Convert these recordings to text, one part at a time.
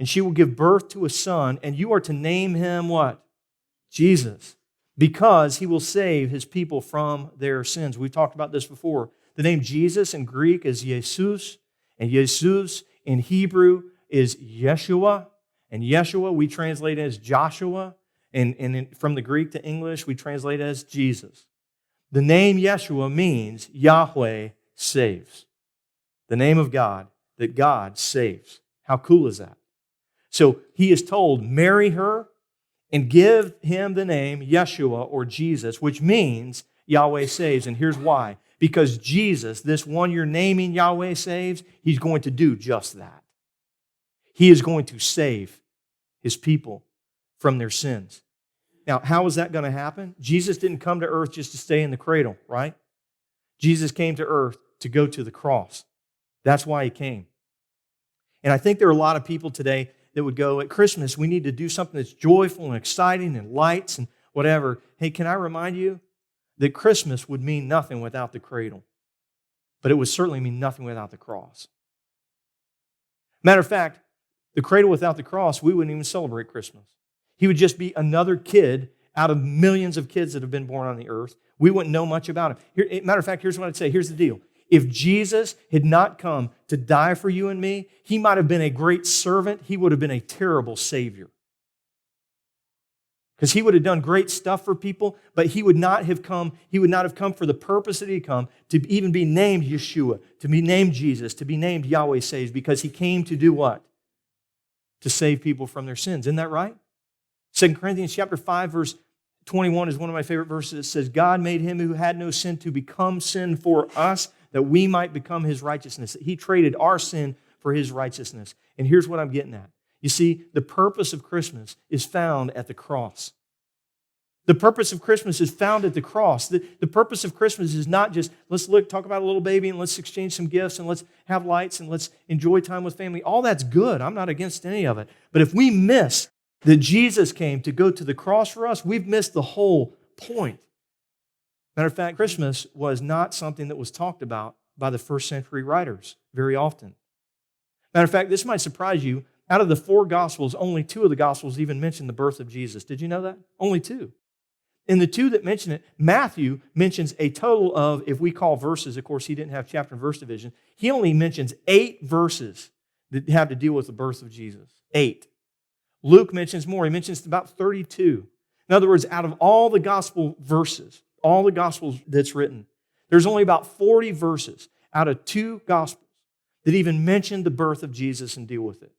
and she will give birth to a son, and you are to name him what? Jesus, because he will save his people from their sins. We've talked about this before. The name Jesus in Greek is Jesus, and Jesus in Hebrew is Yeshua, and Yeshua we translate as Joshua, and from the Greek to English we translate as Jesus. The name Yeshua means Yahweh saves. The name of God, that God saves. How cool is that? So he is told, marry her and give him the name Yeshua or Jesus, which means Yahweh saves. And here's why. Because Jesus, this one you're naming Yahweh saves, he's going to do just that. He is going to save his people from their sins. Now, how is that going to happen? Jesus didn't come to earth just to stay in the cradle, right? Jesus came to earth to go to the cross. That's why he came. And I think there are a lot of people today that would go, at Christmas, we need to do something that's joyful and exciting and lights and whatever. Hey, can I remind you that Christmas would mean nothing without the cradle, but it would certainly mean nothing without the cross. Matter of fact, the cradle without the cross, we wouldn't even celebrate Christmas. He would just be another kid out of millions of kids that have been born on the earth. We wouldn't know much about him. Matter of fact, here's what I'd say. Here's the deal. If Jesus had not come to die for you and me, he might have been a great servant. He would have been a terrible Savior. Because he would have done great stuff for people, but he would not have come for the purpose that he had come, to even be named Yeshua, to be named Jesus, to be named Yahweh saves, because he came to do what? To save people from their sins. Isn't that right? 2 Corinthians chapter 5, verse 21 is one of my favorite verses. It says, God made him who had no sin to become sin for us, that we might become his righteousness. He traded our sin for his righteousness. And here's what I'm getting at. You see, the purpose of Christmas is found at the cross. The purpose of Christmas is found at the cross. The purpose of Christmas is not just, let's talk about a little baby and let's exchange some gifts and let's have lights and let's enjoy time with family. All that's good. I'm not against any of it. But if we miss that Jesus came to go to the cross for us, we've missed the whole point. Matter of fact, Christmas was not something that was talked about by the first century writers very often. Matter of fact, this might surprise you. Out of the 4 Gospels, only 2 of the Gospels even mention the birth of Jesus. Did you know that? Only 2. In the 2 that mention it, Matthew mentions a total of, if we call verses, of course, he didn't have chapter and verse division, he only mentions 8 verses that have to deal with the birth of Jesus. 8. Luke mentions more. He mentions about 32. In other words, out of all the gospel verses, all the gospels that's written, there's only about 40 verses out of 2 gospels that even mention the birth of Jesus and deal with it.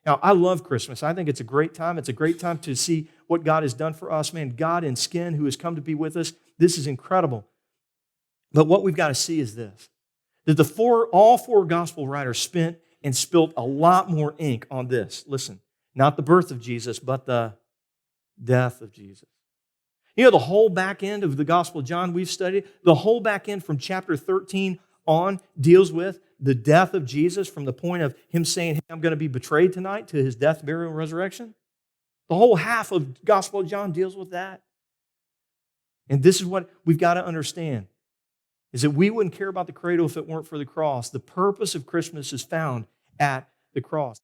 Now, I love Christmas. I think it's a great time. It's a great time to see what God has done for us. Man, God in skin who has come to be with us. This is incredible. But what we've got to see is this, that all 4 gospel writers spent and spilt a lot more ink on this. Listen, not the birth of Jesus, but the death of Jesus. You know, the whole back end of the Gospel of John we've studied, the whole back end from chapter 13 on deals with the death of Jesus from the point of him saying, hey, I'm going to be betrayed tonight, to his death, burial, and resurrection. The whole half of the Gospel of John deals with that. And this is what we've got to understand, is that we wouldn't care about the cradle if it weren't for the cross. The purpose of Christmas is found at the cross.